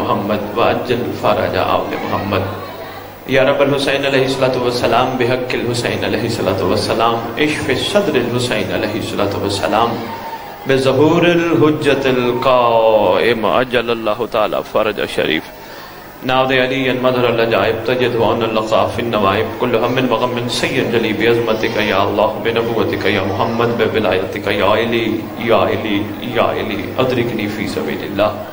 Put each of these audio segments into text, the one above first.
محمد وعجل fridge آل محمد یا رب الحسین علیہ الصلوۃ والسلام بحق الحسین علیہ الصلوۃ والسلام اشف صدر الحسین علیہ الصلوۃ والسلام بظہور الحجت القائم عجل اللہ تعالی فرج شریف ناود علی مظہر العجائب تجد وان اللقاء فی النوائب کل ہم وغم سید جلی بعظمتک یا اللہ بنبوتک یا محمد بولایتک یا علی یا علی یا علی ادرکنی فی سبیل اللہ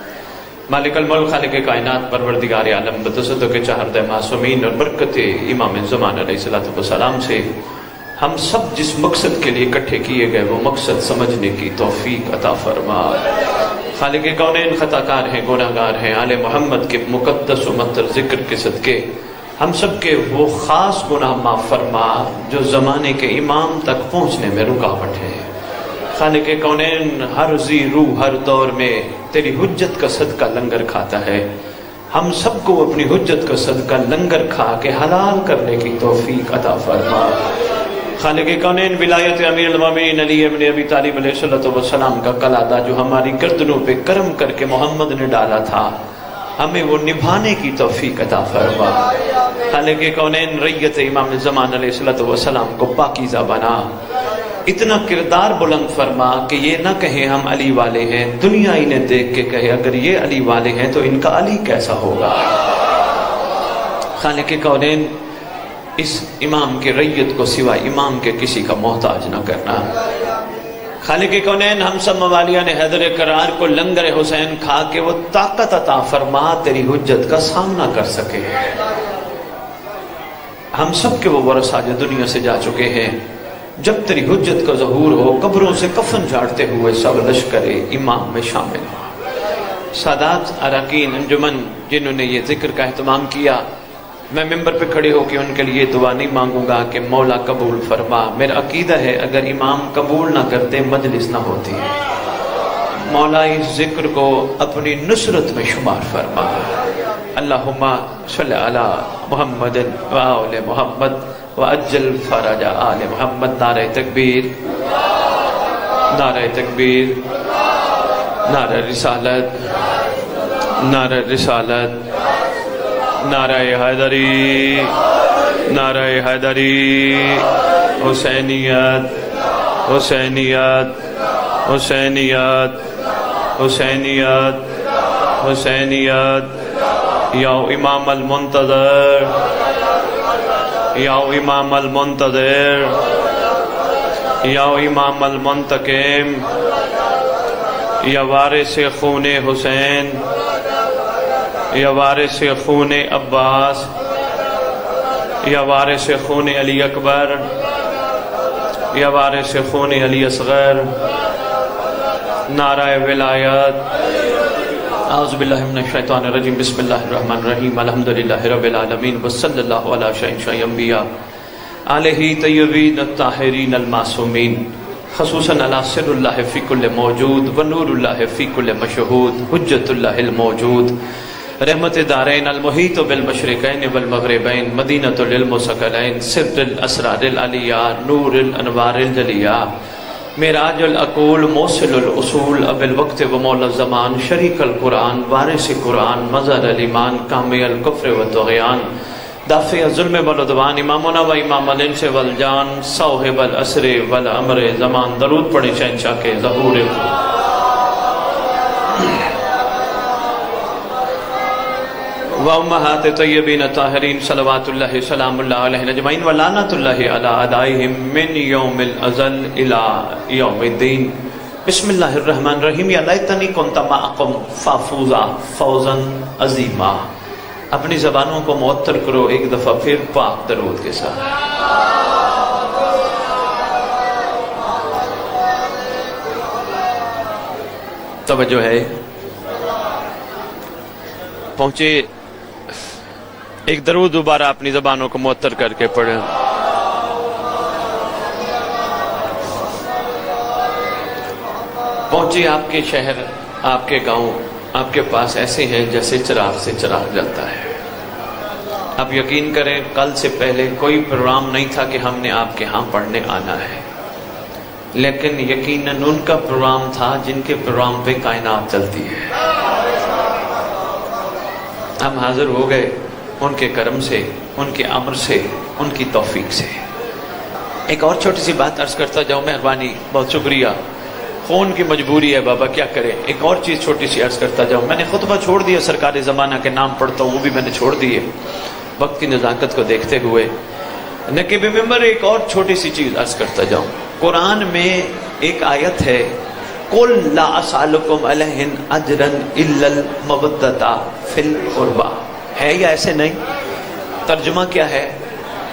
مالک الملک خالق کائنات پروردگار عالم بتصدق چہردہ معصومین اور برکت امام زمان علیہ السلام سے ہم سب جس مقصد کے لیے اکٹھے کیے گئے وہ مقصد سمجھنے کی توفیق عطا فرما۔ خالق کونین خطا کار ہیں، گناہ گار ہیں، آل محمد کے مقدس و مطہر ذکر کے صدقے ہم سب کے وہ خاص گناہ معاف فرما جو زمانے کے امام تک پہنچنے میں رکاوٹ ہے۔ خالق کونین ہر ذی روح ہر دور میں تیری حجت کا صدقہ لنگر کھاتا ہے، ہم سب کو اپنی حجت کا صدقہ لنگر کھا کے حلال کرنے کی توفیق عطا فرما۔ خالق کونین ولایت امیر المومنین علی ابن ابی طالب علیہ السلام کا کلادہ جو ہماری گردنوں پہ کرم کر کے محمد نے ڈالا تھا ہمیں وہ نبھانے کی توفیق عطا فرما۔ خالق کونین ریت امام زمان علیہ السلام کو پاکیزہ بنا، اتنا کردار بلند فرما کہ یہ نہ کہیں ہم علی والے ہیں، دنیا انہیں دیکھ کے کہے اگر یہ علی والے ہیں تو ان کا علی کیسا ہوگا۔ خالق کونین اس امام کے ریت کو سوائے امام کے کسی کا محتاج نہ کرنا۔ خالق کونین ہم سب موالیان حیدر کرار کو لنگر حسین کھا کے وہ طاقت عطا فرما تیری حجت کا سامنا کر سکے۔ ہم سب کے وہ ورثہ جو دنیا سے جا چکے ہیں جب تیری حجت کا ظہور ہو قبروں سے کفن جھاڑتے ہوئے سب لشکر امام میں شامل ہو۔ سادات اراکین انجمن جنہوں نے یہ ذکر کا اہتمام کیا، میں ممبر پہ کھڑے ہو کے ان کے لیے دعا نہیں مانگوں گا کہ مولا قبول فرما، میرا عقیدہ ہے اگر امام قبول نہ کرتے مجلس نہ ہوتی، مولا اس ذکر کو اپنی نصرت میں شمار فرما۔ اللہم صلی علی محمد و آل محمد وعجل فرج آل محمد۔ نعرہ تکبیر، نعرہ تکبیر، نعرہ رسالت، نعرہ رسالت، نعرہ حیدری، نعرہ حیدری، حسینیت، حسینیت، حسینیت، حسینیت، حسینیت، یا امام المنتظر، یا امام المنتظر، یا امام المنتقم، یا وارث خون حسین، یا وارث خون عباس، یا وارث خون علی اکبر، یا وارث خون علی اصغر، نعرہ ولایت۔ اعوذ باللہ من الشیطان الرجیم، بسم اللہ الرحمن الرحیم، الحمدللہ رب العالمین، وصلی اللہ علی شہنشاہ انبیاء آلہ طیبین الطاہرین المعصومین، خصوصاً علی سر اللہ فی کل موجود و نور اللہ فی کل مشہود، حجت اللہ الموجود، رحمت دارین المحیط بالمشرقین والمغربین، مدینۃ العلم ثقلین، سر الاسرار العلیہ، نور الانوار الجلیہ، معراج العقول، موصل الاصول، اب الوقت و مولا الزمان، شریک القرآن، وارث قرآن، مظہر الایمان، کامی الکفر والطغیان، دافع الظلم والعدوان، امامنا و امام الانس والجان، صاحب العصر والامر زمان۔ درود پڑھیں شہنشاہ کے ظہور وامہات طیبین طاہرین صلوات اللہ سلام اللہ علیہ اجمعین ولعنۃ اللہ علی اعدائہم من یوم الازل الی یوم الدین۔ بسم اللہ الرحمن الرحیم، یا لیتنی کنت معکم فافوزا فوزا عظیما۔ اپنی زبانوں کو معطر کرو ایک دفعہ پھر پاک درود کے ساتھ۔ توجہ ہے، پہنچے ایک درود دوبارہ اپنی زبانوں کو معطر کر کے پڑھیں۔ پہنچے آپ کے شہر، آپ کے گاؤں آپ کے پاس ایسے ہیں جیسے چراغ سے چراغ جلتا ہے۔ آپ یقین کریں کل سے پہلے کوئی پروگرام نہیں تھا کہ ہم نے آپ کے ہاں پڑھنے آنا ہے، لیکن یقیناً ان کا پروگرام تھا جن کے پروگرام پہ کائنات چلتی ہے۔ ہم حاضر ہو گئے ان کے کرم سے، ان کے امر سے، ان کی توفیق سے۔ ایک اور چھوٹی سی بات عرض کرتا جاؤں، مہربانی، بہت شکریہ، فون کی مجبوری ہے بابا، کیا کریں۔ ایک اور چیز چھوٹی سی عرض کرتا جاؤں، میں نے خطبہ چھوڑ دیا، سرکار زمانہ کے نام پڑھتا ہوں وہ بھی میں نے چھوڑ دیے وقت کی نزاکت کو دیکھتے ہوئے۔ نقیب ممبر ایک اور چھوٹی سی چیز عرض کرتا جاؤں، قرآن میں ایک آیت ہے، قُلْ لَا أَسْأَلُكُمْ عَلَيْهِ أَجْرًا إِلَّا الْمَوَدَّةَ فِي الْقُرْبَى، ہے یا ایسے نہیں؟ ترجمہ کیا ہے؟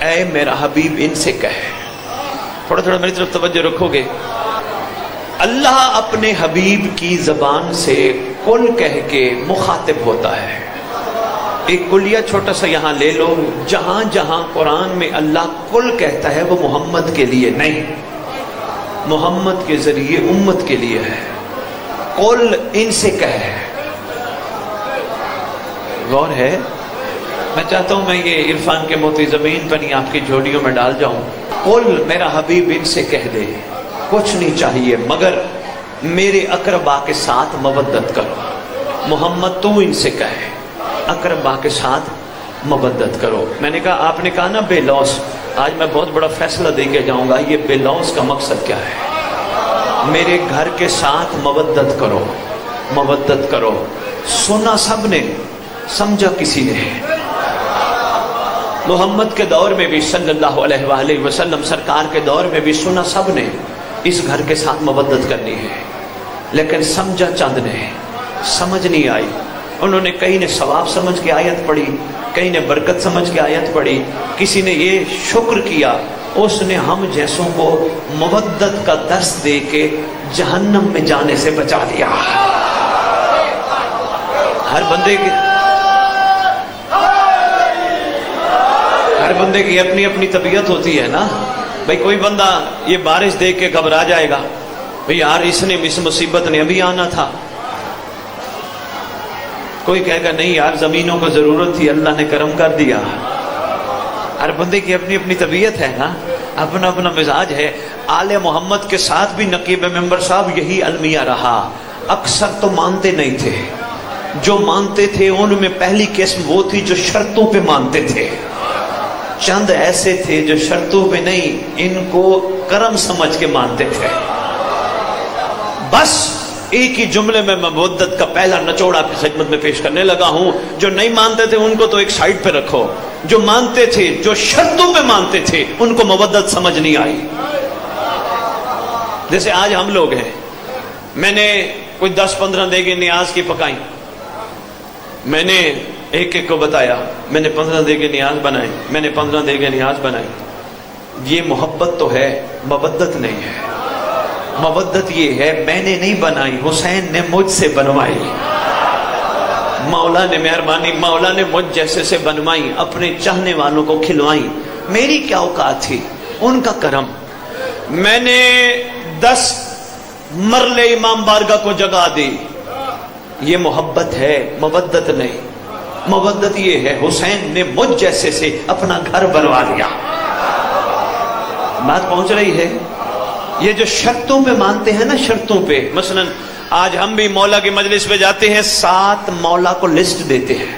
اے میرا حبیب ان سے کہے، تھوڑا تھوڑا میری طرف توجہ رکھو گے، اللہ اپنے حبیب کی زبان سے کل کہہ کے مخاطب ہوتا ہے۔ ایک کلیہ چھوٹا سا یہاں لے لو، جہاں جہاں قرآن میں اللہ کل کہتا ہے وہ محمد کے لیے نہیں، محمد کے ذریعے امت کے لیے ہے۔ قل ان سے کہے، غور ہے، میں چاہتا ہوں میں یہ عرفان کے موتی زمین پر نہیں آپ کی جھولیوں میں ڈال جاؤں۔ قل میرا حبیب ان سے کہہ دے، کچھ نہیں چاہیے مگر میرے اقربا کے ساتھ مودت کرو۔ محمد تو ان سے کہے اقربا کے ساتھ مودت کرو۔ میں نے کہا، آپ نے کہا نا بے لوث، آج میں بہت بڑا فیصلہ دے کے جاؤں گا، یہ بے لوث کا مقصد کیا ہے؟ میرے گھر کے ساتھ مودت کرو، مودت کرو۔ سنا سب نے، سمجھا کسی نے۔ محمد کے دور میں بھی صلی اللہ علیہ وآلہ وسلم سرکار کے دور میں بھی سنا سب نے، اس گھر کے ساتھ مودت کرنی ہے، لیکن سمجھا چند نے، سمجھ نہیں آئی۔ انہوں نے کئی نے ثواب سمجھ کے آیت پڑھی، کئی نے برکت سمجھ کے آیت پڑھی، کسی نے یہ شکر کیا، اس نے ہم جیسوں کو مودت کا درس دے کے جہنم میں جانے سے بچا دیا۔ ہر بندے کی اپنی اپنی طبیعت ہوتی ہے نا بھئی، کوئی بندہ یہ بارش دیکھ کے گھبرا جائے گا، بھئی یار اس مصیبت نے ابھی آنا تھا۔ کوئی کہے گا نہیں یار زمینوں کو ضرورت تھی، اللہ نے کرم کر دیا۔ ہر بندے کی اپنی اپنی طبیعت ہے نا، اپنا اپنا مزاج ہے۔ آل محمد کے ساتھ بھی نقیب ممبر صاحب یہی المیہ رہا، اکثر تو مانتے نہیں تھے، جو مانتے تھے ان میں پہلی قسم وہ تھی جو شرطوں پہ مانتے تھے، چند ایسے تھے جو شرطوں پہ نہیں، ان کو کرم سمجھ کے مانتے تھے۔ بس ایک ہی جملے میں مودت کا پہلا نچوڑ آپ کی خدمت میں پیش کرنے لگا ہوں۔ جو نہیں مانتے تھے ان کو تو ایک سائیڈ پہ رکھو، جو مانتے تھے، جو شرطوں پہ مانتے تھے، ان کو مودت سمجھ نہیں آئی۔ جیسے آج ہم لوگ ہیں، میں نے کوئی 10-15 دیگیں نیاز کی پکائی، میں نے ایک ایک کو بتایا، میں نے 15 دیگیں نیاز بنائی، میں نے 15 دیگیں نیاز بنائی۔ یہ محبت تو ہے، مودت نہیں ہے۔ مودت یہ ہے میں نے نہیں بنائی، حسین نے مجھ سے بنوائی، مولا نے مہربانی، مولا نے مجھ جیسے سے بنوائی، اپنے چاہنے والوں کو کھلوائی۔ میری کیا اوقات تھی، ان کا کرم۔ میں نے 10 مرلے امام بارگاہ کو جگا دی، یہ محبت ہے، مودت نہیں۔ مودت یہ ہے حسین نے مجھ جیسے سے اپنا گھر بنوا لیا۔ بات پہنچ رہی ہے؟ یہ جو شرطوں پہ مانتے ہیں نا، شرطوں پہ، مثلا آج ہم بھی مولا کی مجلس پہ جاتے ہیں، 7 مولا کو لسٹ دیتے ہیں،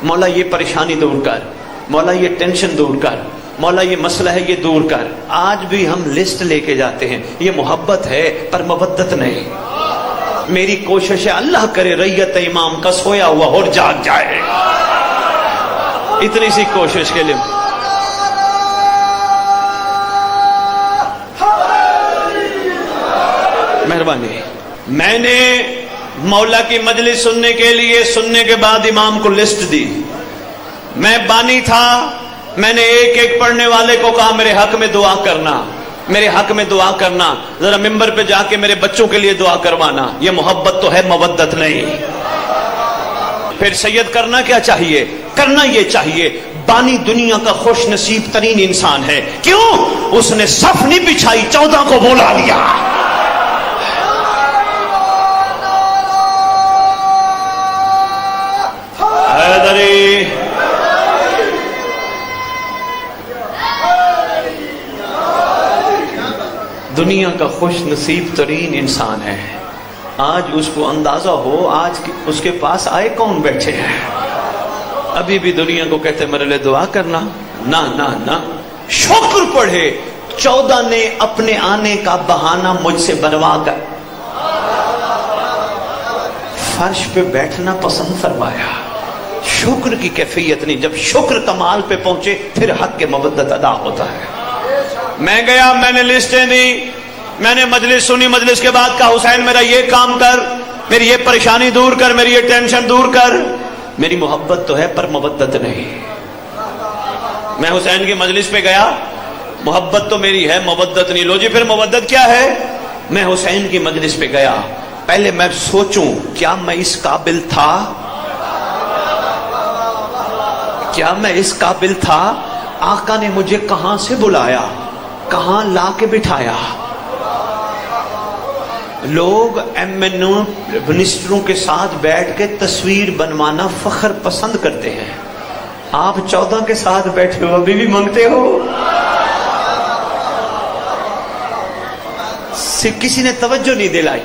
مولا یہ پریشانی دور کر، مولا یہ ٹینشن دور کر، مولا یہ مسئلہ ہے یہ دور کر۔ آج بھی ہم لسٹ لے کے جاتے ہیں، یہ محبت ہے پر مودت نہیں۔ میری کوشش ہے اللہ کرے ریت امام کا سویا ہوا اور جاگ جائے، اتنی سی کوشش کے لیے۔ مہربانی، میں نے مولا کی مجلس سننے کے لیے، سننے کے بعد امام کو لسٹ دی۔ میں بانی تھا، میں نے ایک ایک پڑھنے والے کو کہا میرے حق میں دعا کرنا، میرے حق میں دعا کرنا، ذرا ممبر پہ جا کے میرے بچوں کے لیے دعا کروانا۔ یہ محبت تو ہے، مودت نہیں۔ پھر سید کرنا کیا چاہیے؟ کرنا یہ چاہیے، بانی دنیا کا خوش نصیب ترین انسان ہے، کیوں؟ اس نے صف نہیں بچھائی، 14 کو بولا لیا۔ حیدری دنیا کا خوش نصیب ترین انسان ہے۔ آج اس کو اندازہ ہو، آج اس کے پاس آئے کون بیٹھے ہیں۔ ابھی بھی دنیا کو کہتے میرے لیے دعا کرنا، نہ نہ نہ، شکر پڑھے 14 نے اپنے آنے کا بہانہ مجھ سے بنوا کر فرش پہ بیٹھنا پسند فرمایا۔ شکر کی کیفیت نہیں، جب شکر کمال پہ پہنچے پھر حق کے مودت ادا ہوتا ہے۔ میں گیا، میں نے لسٹیں دی، میں نے مجلس سنی، مجلس کے بعد کہا حسین میرا یہ کام کر، میری یہ پریشانی دور کر، میری یہ ٹینشن دور کر۔ میری محبت تو ہے پر مودت نہیں۔ میں حسین کی مجلس پہ گیا، محبت تو میری ہے، مودت نہیں۔ لو جی پھر مودت کیا ہے؟ میں حسین کی مجلس پہ گیا، پہلے میں سوچوں کیا میں اس قابل تھا، کیا میں اس قابل تھا؟ آقا نے مجھے کہاں سے بلایا، کہاں لا کے بٹھایا۔ لوگ ایم این او منسٹروں کے ساتھ بیٹھ کے تصویر بنوانا فخر پسند کرتے ہیں، آپ 14 کے ساتھ بیٹھے ہو، ابھی بھی مانگتے ہو؟ کسی نے توجہ نہیں دلائی،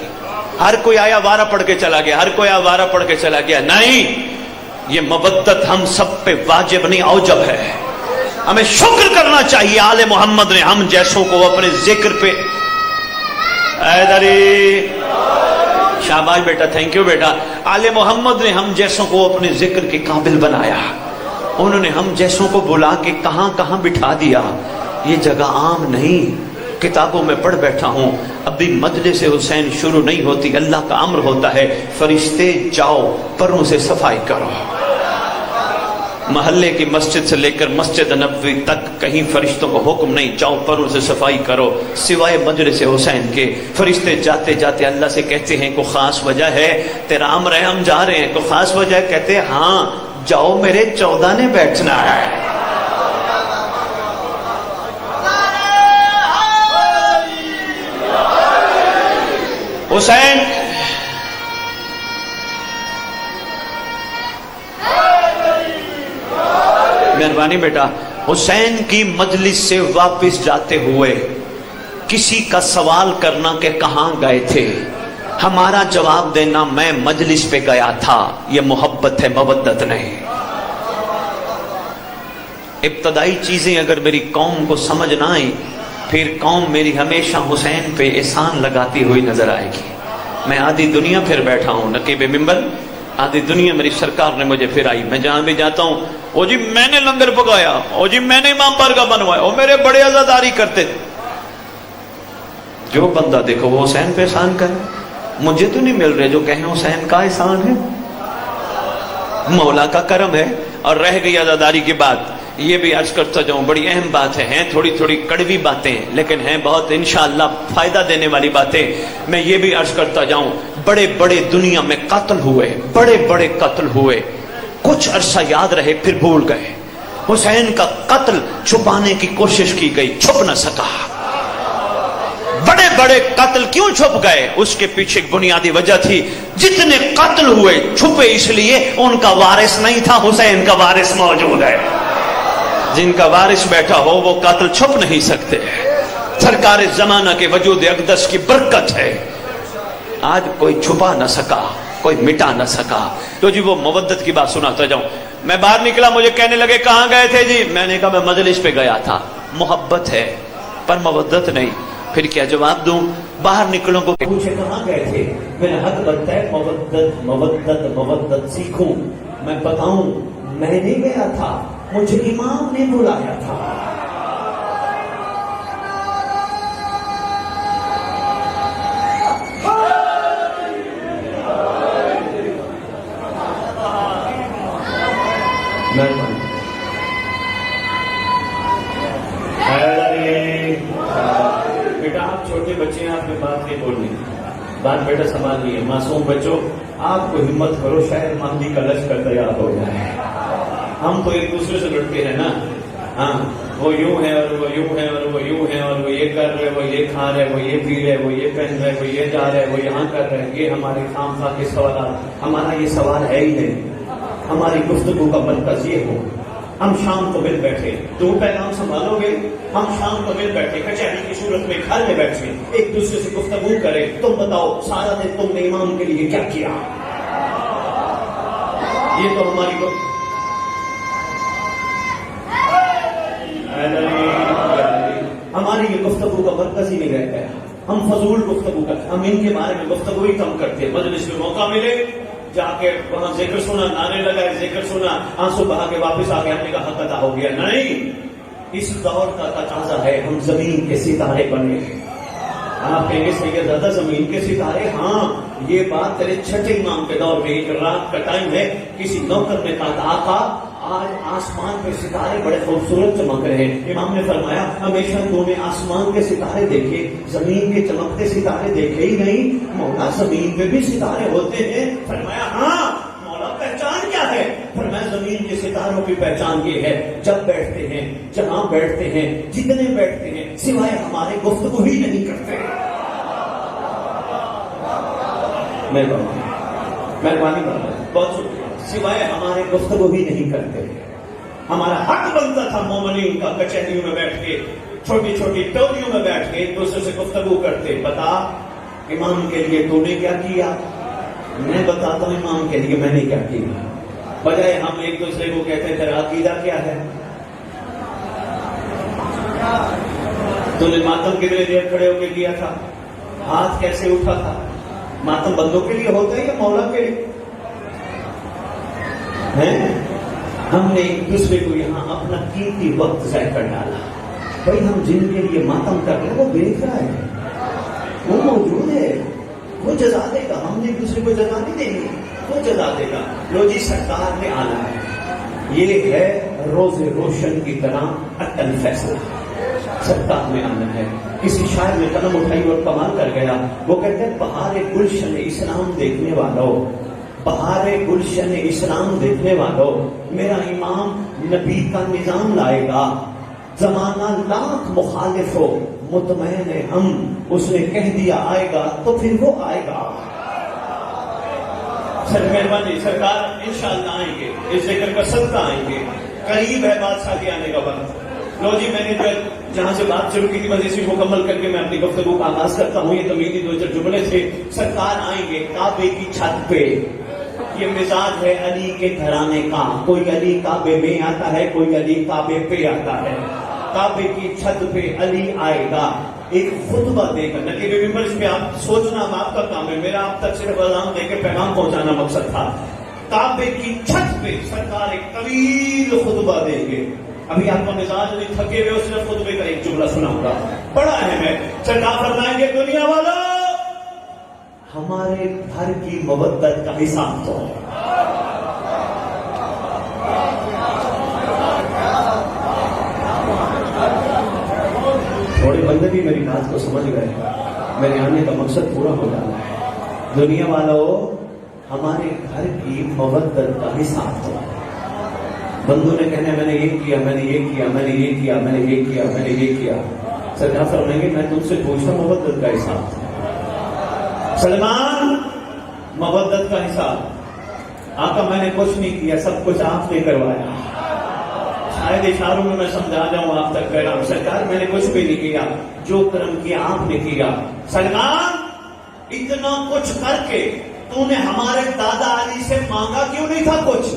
ہر کوئی آیا وارہ پڑھ کے چلا گیا، ہر کوئی آیا وارہ پڑھ کے چلا گیا۔ نہیں، یہ مودت ہم سب پہ واجب نہیں، اوجب ہے۔ ہمیں شکر کرنا چاہیے آل محمد نے ہم جیسوں کو اپنے ذکر پہ، شاباش بیٹا، تھینک یو بیٹا، آل محمد نے ہم جیسوں کو اپنے ذکر کے قابل بنایا۔ انہوں نے ہم جیسوں کو بلا کے کہاں کہاں بٹھا دیا۔ یہ جگہ عام نہیں، کتابوں میں پڑھ بیٹھا ہوں، ابھی مجلس حسین شروع نہیں ہوتی، اللہ کا امر ہوتا ہے فرشتے جاؤ پروں سے صفائی کرو۔ محلے کی مسجد سے لے کر مسجد نبوی تک کہیں فرشتوں کو حکم نہیں جاؤ پروں سے صفائی کرو، سوائے مجلس حسین کے۔ فرشتے جاتے جاتے اللہ سے کہتے ہیں کوئی خاص وجہ ہے، تیرا امر ہے ہم جا رہے ہیں، کوئی خاص وجہ ہے؟ کہتے ہیں ہاں جاؤ میرے 14 نے بیٹھنا ہے۔ حسین مہربانی بیٹا، حسین کی مجلس سے واپس جاتے ہوئے کسی کا سوال کرنا کہ کہاں گئے تھے، ہمارا جواب دینا میں مجلس پہ گیا تھا، یہ محبت ہے، مودت نہیں۔ ابتدائی چیزیں اگر میری قوم کو سمجھ نہ آئیں پھر قوم میری ہمیشہ حسین پہ احسان لگاتی ہوئی نظر آئے گی۔ میں آدھی دنیا پھر بیٹھا ہوں نقیب ممبر، آدھی دنیا میری سرکار نے مجھے پھر آئی، میں جہاں بھی جاتا ہوں او جی میں نے لنگر پکایا، او جی میں نے امام بارگاہ بنوایا، او میرے بڑے عزاداری کرتے تھے۔ جو بندہ دیکھو وہ حسین پہ احسان کرے، مجھے تو نہیں مل رہے جو کہیں حسین کا احسان ہے، مولا کا کرم ہے۔ اور رہ گئی عزاداری کی بات، یہ بھی عرض کرتا جاؤں، بڑی اہم بات ہے، ہیں تھوڑی تھوڑی کڑوی باتیں لیکن ہیں بہت انشاءاللہ فائدہ دینے والی باتیں۔ میں یہ بھی عرض کرتا جاؤں، بڑے بڑے دنیا میں قتل ہوئے، بڑے بڑے قتل ہوئے، کچھ عرصہ یاد رہے پھر بھول گئے۔ حسین کا قتل چھپانے کی کوشش کی گئی، چھپ نہ سکا۔ بڑے بڑے قتل کیوں چھپ گئے؟ اس کے پیچھے ایک بنیادی وجہ تھی، جتنے قتل ہوئے چھپے اس لیے ان کا وارث نہیں تھا، حسین کا وارث موجود ہے۔ جن کا وارث بیٹھا ہو وہ قاتل چھپ نہیں سکتے۔ سرکار زمانہ کے وجود اقدس کی برکت ہے، آج کوئی چھپا نہ سکا، کوئی مٹا نہ سکا۔ تو جی وہ مودت کی بات سناتا جاؤں، میں باہر نکلا، مجھے کہنے لگے کہاں گئے تھے جی؟ میں نے کہا میں مجلس پہ گیا تھا۔ محبت ہے پر مودت نہیں، پھر کیا جواب دوں؟ باہر نکلوں کو پوچھے کہاں گئے تھے، میرا حق بنتا ہے مودت مودت مودت سیکھوں، میں بتاؤں میں نہیں گیا تھا، مجھے امام نے بلایا تھا۔ بیٹا آپ چھوٹے بچے ہیں، آپ نے بات نہیں بولنی، بات بیٹا سنبھالیے، معصوم بچوں آپ کو ہمت کرو، شاید مہدی کا لشکر تیار ہو جائے۔ ہم تو ایک دوسرے سے لڑتے ہیں نا، ہاں وہ یوں ہے اور وہ یوں ہے اور وہ یوں ہے اور وہ یہ کر رہے، وہ یہ کھا رہے، وہ یہ پی رہے، وہ یہ پہن رہے، وہ یہ جا رہے، وہ یہاں کر رہے، یہ ہمارے خام خواہ کے سوالات۔ ہمارا یہ سوال ہے ہی نہیں، ہماری گفتگو کا مرکز یہ ہو، ہم شام کو مل بیٹھے، تو پیغام سنبھالو گے، ہم شام کو مل بیٹھے کچہری کی صورت میں گھر میں بیٹھے، ایک دوسرے سے گفتگو کریں، تم بتاؤ سارا دن تم نے امام کے لیے کیا کیا؟ یہ تو ہماری ہماری یہ گفتگو کا مرکز ہی نہیں رہ گیا. ہم فضول گفتگو کرتے, ہم ان کے بارے میں گفتگو ہی کم کرتے. مجلس میں موقع ملے جا کے وہاں ذکر سنا, نعرے لگائے, ذکر سنا, آنسو بہا کے واپس آ گئے, ہم نے کہا حق ادا ہو گیا. نہیں, اس دور کا تقاضا ہے ہم زمین کے ستارے بنے. آپ کہیں گے سید زیادہ زمین کے ستارے, ہاں یہ بات تیرے چھٹے امام کے دور میں ایک رات کا ٹائم ہے, کسی نوکر نے کہا آقا آج آسمان پہ ستارے بڑے خوبصورت چمک رہے ہیں. امام نے فرمایا ہمیشہ تو نے آسمان کے ستارے دیکھے, زمین کے چمکتے ستارے دیکھے ہی نہیں. مولا زمین پہ بھی ستارے ہوتے ہیں. فرمایا ہاں. مولا پہچان کیا ہے؟ فرمایا زمین کے ستاروں کی پہچان یہ ہے جب بیٹھتے ہیں, جہاں بیٹھتے ہیں, جتنے بیٹھتے ہیں, سوائے ہمارے گفتگو ہی نہیں کرتے. مہربانی بہت شکریہ. سوائے ہمارے گفتگو ہی نہیں کرتے. ہمارا حق بنتا تھا مومنین کا کچہریوں میں بیٹھ کے, چھوٹی چھوٹی ٹولیوں میں بیٹھ کے ایک دوسرے سے گفتگو کرتے. بتا امام کے لیے تو نے کیا کیا, میں بتاتا ہوں امام کے لیے میں نے کیا کیا. بجائے ہم ایک دوسرے کو کہتے ہیں تیرا عقیدہ کیا ہے, تو نے ماتم کتنے دیر کھڑے ہو کے کیا تھا, ہاتھ کیسے اٹھا تھا. ماتم بندوں کے لیے ہوتا ہے یا مولا کے لیے ہے؟ ہم نے ایک دوسرے کو یہاں اپنا قیمتی وقت ضائع کر ڈالا. بھائی ہم جن کے لیے ماتم کر رہے ہیں وہ دیکھ رہا ہے, وہ موجود ہے, وہ جزا دے گا. ہم نے ایک دوسرے کو جزا نہیں دیں گے, وہ جزا دے گا. لو جی سرکار نے آنا ہے, یہ ہے روز روشن کی طرح اٹل فیصلہ. سرکار میں آنا ہے. کسی شاعر نے قلم اٹھائی اور کمال کر گیا. وہ کہتے ہیں بہار گلشن اسلام دیکھنے والوں, بہار گلشن اسلام دیکھنے والوں, میرا امام نبی کا نظام لائے گا. زمانہ لاکھ مخالف ہو مطمئن ہے ہم, اس نے کہہ دیا آئے گا تو پھر وہ آئے گا. سر مہربانی, سرکار انشاءاللہ آئیں گے, اس ذکر کا صدقہ آئیں گے. قریب ہے بادشاہ کے آنے کا وقت. لو جی میں نے جو جہاں سے بات شروع کی تھی بس اسی مکمل کر کے میں اپنی گفتگو کا آغاز کرتا ہوں. یہ تمیزی دو چار جملے تھے. سرکار آئیں گے کعبے کی چھت پہ. یہ مزاج ہے علی کے گھرانے کا, کوئی علی کعبے میں آتا ہے, کوئی علی کعبے پہ آتا ہے. کعبے کی چھت پہ علی آئے گا, ایک خطبہ دے گا. نہ کہ اس پہ آپ سوچنا آپ کا کام ہے, میرا آپ تک صرف اذان دے کے پیغام پہنچانا مقصد تھا. کعبے کی چھت پہ سرکار ایک طویل خطبہ دیں گے. ابھی آپ کا مزاج نہیں تھکے ہوئے, صرف خطبے کا ایک جملہ سناؤں گا, بڑا اہم ہے. سرکار فرمائیں گے دنیا والا ہمارے گھر کی مودت کا حساب تو تھوڑے بندے بھی میری بات کو سمجھ گئے, میرے آنے کا مقصد پورا ہو جانا ہے. دنیا والوں ہمارے گھر کی مودت کا حساب تو. بندوں نے کہنا میں نے یہ کیا, میں نے یہ کیا, میں نے یہ کیا, میں نے یہ کیا, میں نے یہ کیا. سرکار فرمائیں گے میں تم سے پوچھتا ہوں مودت کا حساب. سلمان مودت کا حساب. آقا میں نے کچھ نہیں کیا, سب کچھ آپ نے کروایا. شاید اشاروں میں سمجھا جاؤں آپ تک کہہ رہا ہوں. سرکار میں نے کچھ بھی نہیں کیا, جو کرم کیا آپ نے کیا. سلمان اتنا کچھ کر کے تو نے ہمارے دادا علی سے مانگا کیوں نہیں تھا کچھ؟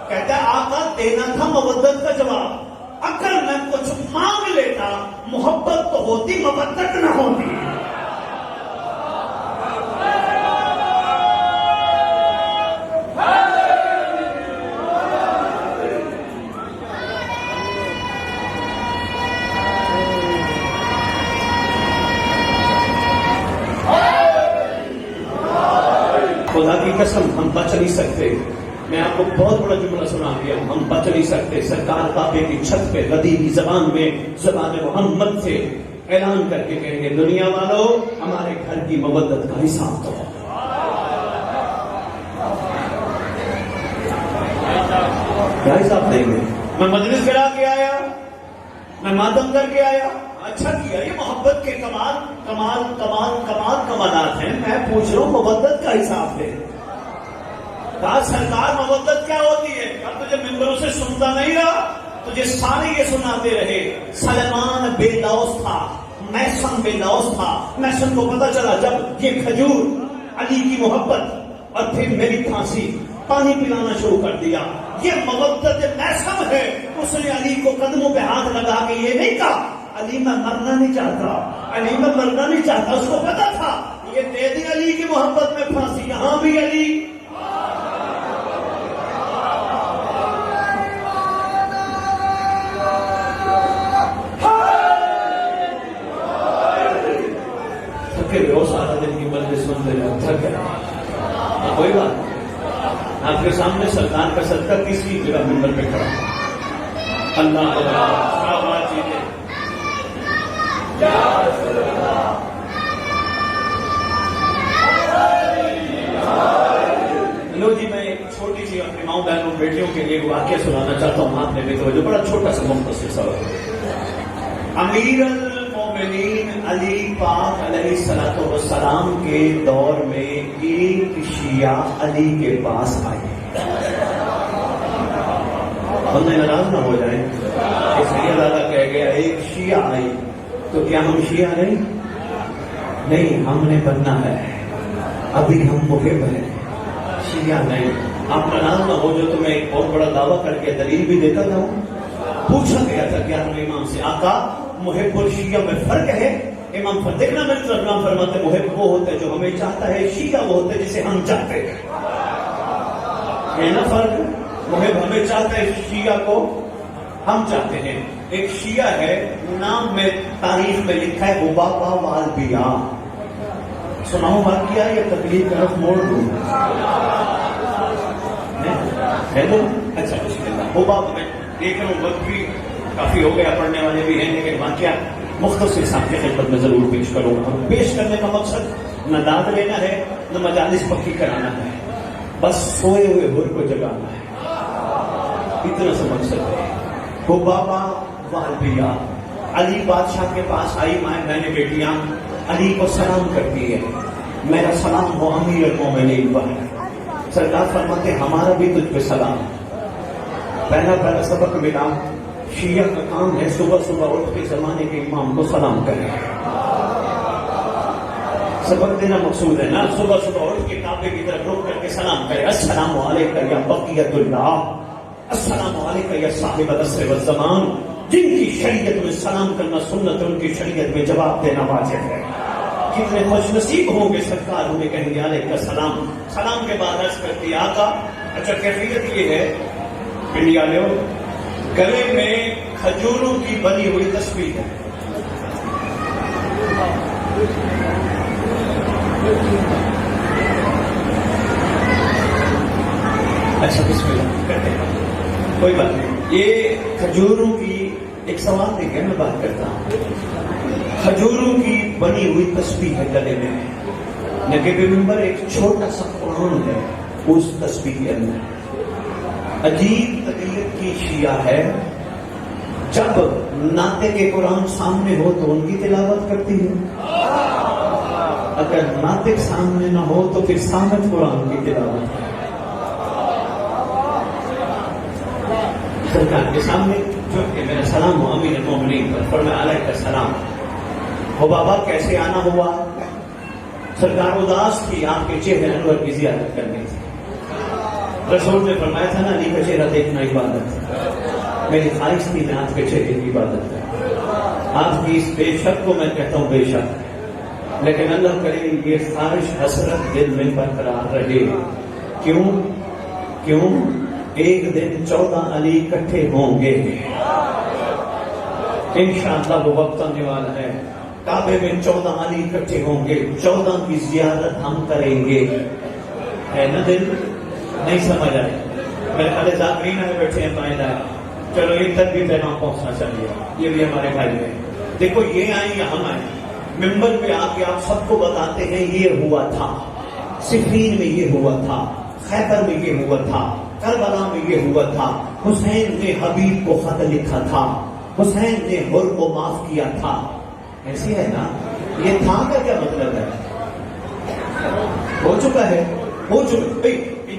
کہتا ہے آقا دینا تھا مودت کا جواب. اگر میں کچھ مانگ لیتا محبت تو ہوتی, مودت نہ ہوتی. خدا کی قسم ہم بچ نہیں سکتے. میں آپ کو بہت بڑا جملہ سنا دیا, ہم بچ نہیں سکتے. سرکار کعبے کی چھت پہ غدی کی زبان میں, زبان محمد سے اعلان کر کے کہیں گے دنیا والوں ہمارے گھر کی مودت کا حساب تو. کیا حساب دیں گے؟ میں مجلس کرا کے آیا, میں ماتم کر کے آیا, اچھا کیا. یہ محبت کے کمال کمال کمال کمال کمالات ہیں. میں پوچھ رہا ہوں مودت کا حساب دے. کہا سرکار مودت کیا ہوتی ہے؟ اب تجھے ممبروں سے سنتا نہیں رہا, تجھے سارے یہ سناتے رہے. سلمان بے لوث تھا, میسن بے لوث تھا. میسن کو پتا چلا جب یہ کھجور علی کی محبت اور پھر میری پھانسی, پانی پلانا شروع کر دیا. یہ مودت میسن ہے. اس نے علی کو قدموں پہ ہاتھ لگا کے یہ نہیں کہا علی میں مرنا نہیں چاہتا، علی میں مرنا نہیں چاہتا. اس کو پتا تھا یہ دے دی علی کی محبت میں پھانسی، یہاں بھی علی. سارا دن کی مجلس سنتے رہے، تھک گئے. کوئی بات نہیں، آپ کے سامنے سرکار کا صدقہ تیسری جگہ منبر پہ کھڑا. اللہ لو جی، میں ایک چھوٹی سی اپنی ماؤں بہنوں بیٹیوں کے لیے واقعہ سنانا چاہتا ہوں. آپ نے بھی توجہ، بڑا چھوٹا سا مختصر سا. امیر المومنین علی پاک علیہ السلام کے دور میں ایک شیعہ علی کے پاس آئے. بندے ناراض نہ ہو جائیں، اس لیے اللہ کہہ گیا ایک شیعہ آئی. تو کیا ہم شیعہ نہیں، ہم نے بننا ہے. ابھی ہم محب ہیں، شیعہ نہیں. آپ ناراض نہ ہو جو تمہیں ایک بہت بڑا دعویٰ کر کے دلیل بھی دیتا تھا. پوچھا گیا تھا کیا تم امام سے، آقا محب اور شیعہ میں فرق ہے؟ امام دیکھنا میں اسلام فرماتے محب وہ ہوتا ہے جو ہمیں چاہتا ہے، شیعہ وہ ہوتا ہے جسے ہم چاہتے ہیں. ہے نا فرق؟ محب ہمیں چاہتا ہے، شیعہ کو ہم چاہتے ہیں. ایک شیعہ ہے، نام میں تاریخ میں لکھا ہے حبابہ والبیاء. سناؤں واقعہ یا تکلیف طرف موڑ دوں؟ ہے نا؟ اچھا بسم اللہ. حبابہ میں دیکھ رہا ہوں وقت بھی کافی ہو گیا، پڑھنے والے بھی ہیں، لیکن واقعہ مختصر صاحب کی خدمت میں ضرور پیش کروں گا. پیش کرنے کا مقصد نہ داد لینا ہے، نہ مجالس پکی کرانا ہے، بس سوئے ہوئے حر کو جگانا ہے. اتنا سا مقصد ہے. حبابہ والبیاء علی بادشاہ کے پاس آئی. مائیں بہنیں بیٹیاں علی کو سلام کرتی ہے. میرا سلام ہو امیر المومنین پر. سرکار فرماتے ہمارا بھی تجھ پہ سلام. پہلا سبق ملا، شیعہ کا کام ہے صبح صبح اٹھ کے زمانے کے امام کو سلام کرے. سبق دینا مقصود ہے نا. صبح صبح اٹھ کے کعبے کی طرف رک کر کے سلام کرے. السلام علیکم یا بقیت اللہ، السلام علیکم یا صاحب العصر والزمان. جن کی شریعت میں سلام کرنا سنت، ان کی شریعت میں جواب دینا واجب ہے. کتنے خوش نصیب ہوں گے سرکار انہیں کہیں گے علیکم السلام. سلام کے بعد عرض کرتی آقا. اچھا کیفیت یہ ہے، انڈیا لے گلے میں کھجوروں کی بنی ہوئی تسبیح ہے. اچھا بسم اللہ کرتے ہیں، کوئی بات نہیں. یہ کھجوروں کی ایک سوال دیکھیں، میں بات کرتا ہوں. کھجوروں کی بنی ہوئی تسبیح ہے گلے میں. نگے پہ منبر ایک چھوٹا سا قرآن ہے اس تسبیح کے اندر. عجیب طبیعت کی شیعہ ہے، جب ناطے کے قرآن سامنے ہو تو ان کی تلاوت کرتی ہے، اگر ناطق سامنے نہ ہو تو پھر سامت قرآن کی تلاوت ہے. سرکار کے سامنے جو کہ میرا سلام ہو امیر المومنین پر، فرمایا علیہ السلام. ہو بابا کیسے آنا ہوا؟ سرکار اداس تھی، آپ کے چہرے انور کی زیارت کرنی تھی. رسول نے فرمایا تھا نا علی کا چہرہ دیکھنا عبادت ہے. میری خواہش تھی میں آپ کے چہرے کی عبادت ہے. آپ کی اس بے شک کو میں کہتا ہوں بے شک، لیکن اللہ کرے یہ خواہش حسرت دل میں برقرار رہے. کیوں؟ ایک دن 14 علی اکٹھے ہوں گے انشاءاللہ. وہ وقت آنے والا ہے، کعبے میں 14 علی اکٹھے ہوں گے. 14 کی زیارت ہم کریں گے. ہے نا دل؟ نہیں سمجھ آئے؟ میرے خیال ذاکرین میں بیٹھے ہیں بائیں دائیں. چلو ایک تک بھی پیغام پہنچنا چاہیے، یہ بھی ہمارے بھائی ہیں. دیکھو یہ آئیں یا ہم آئیں، ممبر پہ آ کے آپ سب کو بتاتے ہیں یہ ہوا تھا، صفین میں یہ ہوا تھا، خیبر میں یہ ہوا تھا، کربلا میں یہ ہوا تھا. حسین نے حبیب کو خط لکھا تھا، حسین نے حر کو معاف کیا تھا. ایسی ہے نا. یہ تھا کا کیا مطلب ہے؟ ہو چکا ہے، ہو چکا.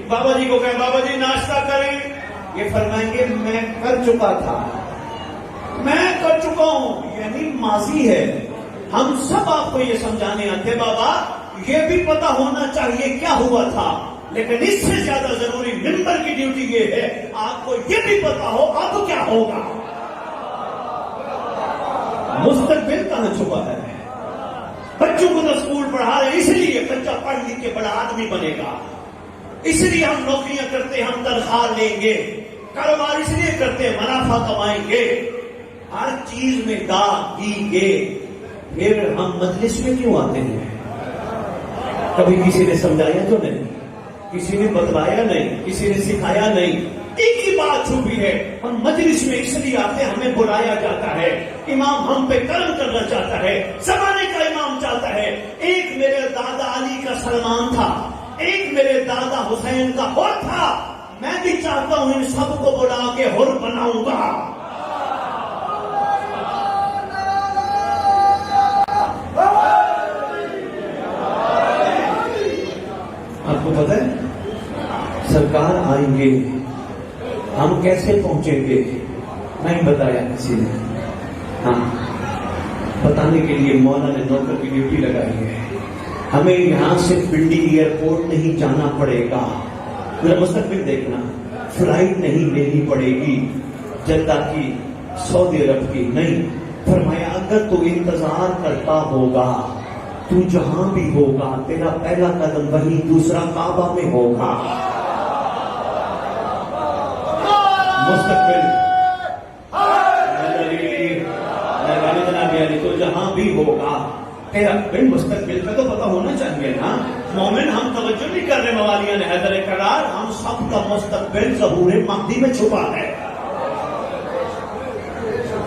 بابا جی کو کہیں بابا جی ناشتہ کریں، یہ فرمائیں گے میں کر چکا تھا، میں کر چکا ہوں، یعنی ماضی ہے. ہم سب آپ کو یہ سمجھانے آتے بابا یہ بھی پتا ہونا چاہیے کیا ہوا تھا، لیکن اس سے زیادہ ضروری ممبر کی ڈیوٹی یہ ہے آپ کو یہ بھی پتا ہو اب کیا ہوگا. مستقبل کہاں چھپا ہے؟ بچوں کو تو اسکول پڑھا رہے اس لیے بچہ پڑھ لکھ کے بڑا آدمی بنے گا، اس لیے ہم نوکریاں کرتے، ہم تنخواہ لیں گے، کاروبار اس لیے کرتے منافع کمائیں گے، ہر چیز میں دیں گے، پھر ہم مجلس میں کیوں آتے ہیں؟ کبھی کسی نے سمجھایا تو نہیں، کسی نے بتلایا نہیں، کسی نے سکھایا نہیں، ایک ہی بات چھپی ہے، ہم مجلس میں اس لیے آتے، ہمیں بلایا جاتا ہے، امام ہم پہ کرم کرنا چاہتا ہے، زمانے کا امام چاہتا ہے۔ ایک میرے دادا علی کا سلمان تھا، ایک میرے دادا حسین کا حر تھا، میں بھی چاہتا ہوں ان سب کو بلا کے حر بناؤں گا۔ آپ کو پتہ ہے سرکار آئیں گے، ہم کیسے پہنچیں گے؟ نہیں بتایا کسی نے، ہاں بتانے کے لیے مولا نے نوکر کی ڈیوٹی لگائی ہے۔ ہمیں یہاں سے پنڈی ایئرپورٹ نہیں جانا پڑے گا، میرا مستقبل دیکھنا، فلائٹ نہیں لینی پڑے گی جدہ کی، سعودی عرب کی، نہیں۔ فرمایا اگر تو انتظار کرتا ہوگا تو جہاں بھی ہوگا تیرا پہلا قدم وہی، دوسرا کعبہ میں ہوگا۔ مستقبل تو جہاں بھی ہوگا تیرا بن مستقبل کا تو پتہ ہونا چاہیے نا۔ مومن ہم توجہ نہیں کر رہے موالیان حیدر کرار، ہم سب کا مستقبل ظہور مہدی میں چھپا ہے،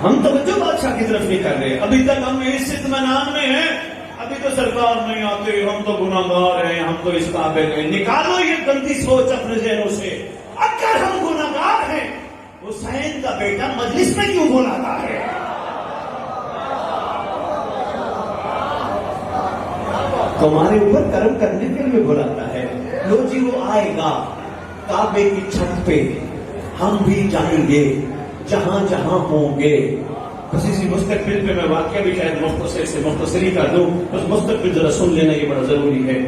ہم توجہ بادشاہ کی طرف نہیں کر رہے۔ ابھی تک ہم اس اطمینان میں ہیں، ابھی تو سرکار نہیں آتے، ہم تو گناہگار ہیں، ہم تو اس قابل ہیں۔ نکالو یہ گندی سوچ اپنے ذہنوں سے۔ اگر ہم گناہگار ہیں حسین کا بیٹا مجلس میں کیوں بلاتا ہے؟ تمہارے اوپر کرم کرنے کے لیے بلاتا ہے۔ لو جی وہ آئے گا کعبے کی چھت پہ، ہم بھی جائیں گے جہاں جہاں ہوں گے۔ بس اسی مستقبل پہ میں واقعہ بھی شاید مختصر سے مختصری کر دوں، بس مستقبل ذرا سن لینا یہ بڑا ضروری ہے۔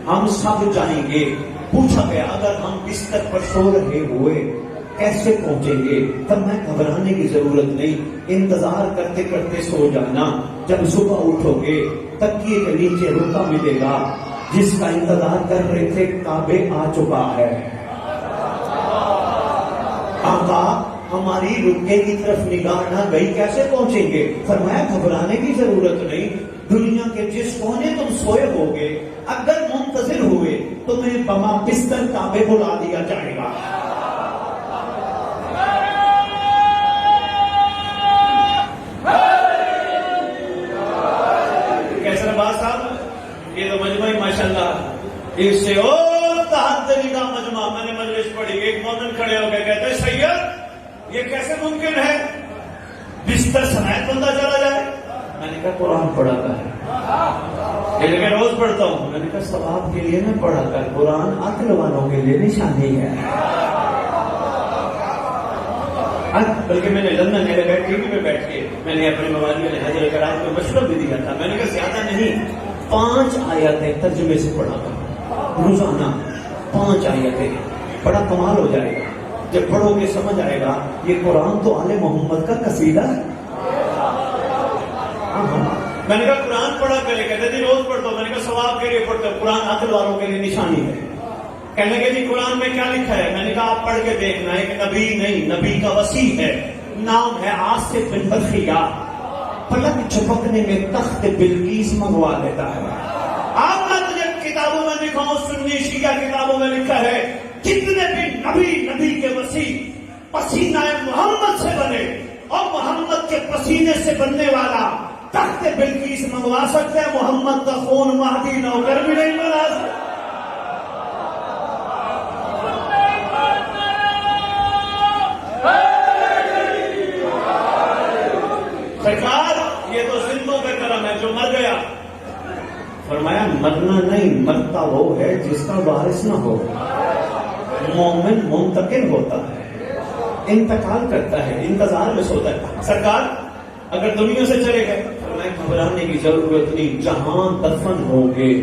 ہم سب جائیں گے۔ پوچھا گیا اگر ہم بستر پر سو رہے ہوئے کیسے پہنچیں گے؟ تب میں گھبرانے کی ضرورت نہیں، انتظار کرتے کرتے سو جانا، جب صبح اٹھو گے تکیے کے نیچے روکا ملے گا، جس کا انتظار کر رہے تھے کعبے آ چکا ہے۔ آقا ہماری رکے کی طرف نگاہ نہ گئی، کیسے پہنچیں گے؟ فرمایا گھبرانے کی ضرورت نہیں، دنیا کے جس کونے تم سوئے ہوگے اگر منتظر ہوئے تمہیں بما بستر کعبے بلا دیا جائے گا۔ کیسا بات صاحب، یہ تو مجمع ماشاءاللہ اس سے اور تحدری کا مجمع۔ میں نے مجلس پڑھی، ایک مومن کھڑے ہو کے کہتے سید یہ کیسے ممکن ہے بستر سمیت بندہ چلا جائے؟ میں نے کہا قرآن پڑھا کر، یہ کہ روز پڑھتا ہوں۔ میں نے کہا ثواب کے لیے نہ پڑھا کر، قرآن عقل والوں کے لیے نشانی ہے۔ بلکہ میں نے لندن میں بیٹھ ٹی وی پہ بیٹھ کے میں نے اپنے موالی نے حضر کرام کو مشورہ بھی دیا تھا۔ میں نے کہا زیادہ نہیں، 5 آیتیں ترجمے سے پڑھا کر روزانہ، 5 آیتیں، بڑا کمال ہو جائے گا۔ جب پڑھو گے سمجھ آئے گا یہ قرآن تو آل محمد کا قصیدہ ہے۔ میں نے کہا قرآن پڑھا کرے، کہتے جی روز پڑھتا ہوں۔ میں نے کہا ثواب کے لیے پڑھتے ہو، قرآن عقل والوں کے لیے نشانی ہے۔ کہنے کے جی قرآن میں کیا لکھا ہے؟ میں نے کہا آپ پڑھ کے دیکھنا، ایک نبی نہیں، نبی کا وسیع ہے، نام ہے آصف بن برخیہ، پلک چھپکنے میں تخت بلقیس منگوا دیتا ہے۔ آپ جب کتابوں میں لکھا ہوں، سنی شیعہ کتابوں میں لکھا ہے جتنے بھی نبی کے وسیع پسینہ محمد سے بنے، اور محمد کے پسینے سے بننے والا تخت بلقیس منگوا سکتے ہیں، محمد کا خون مہدی نوکر بھی نہیں بنا سکتا۔ سرکار یہ تو زندوں پہ کرم ہے، جو مر گیا۔ فرمایا مرنا نہیں، مرتا وہ ہے جس کا وارث نہ ہو۔ مومن منتقل ہوتا ہے، انتقال کرتا ہے، انتظار میں سوتا ہے۔ سرکار اگر دنیا سے چلے گئے فرمایا گھبرانے کی ضرورت نہیں، جہاں دفن ہوں گے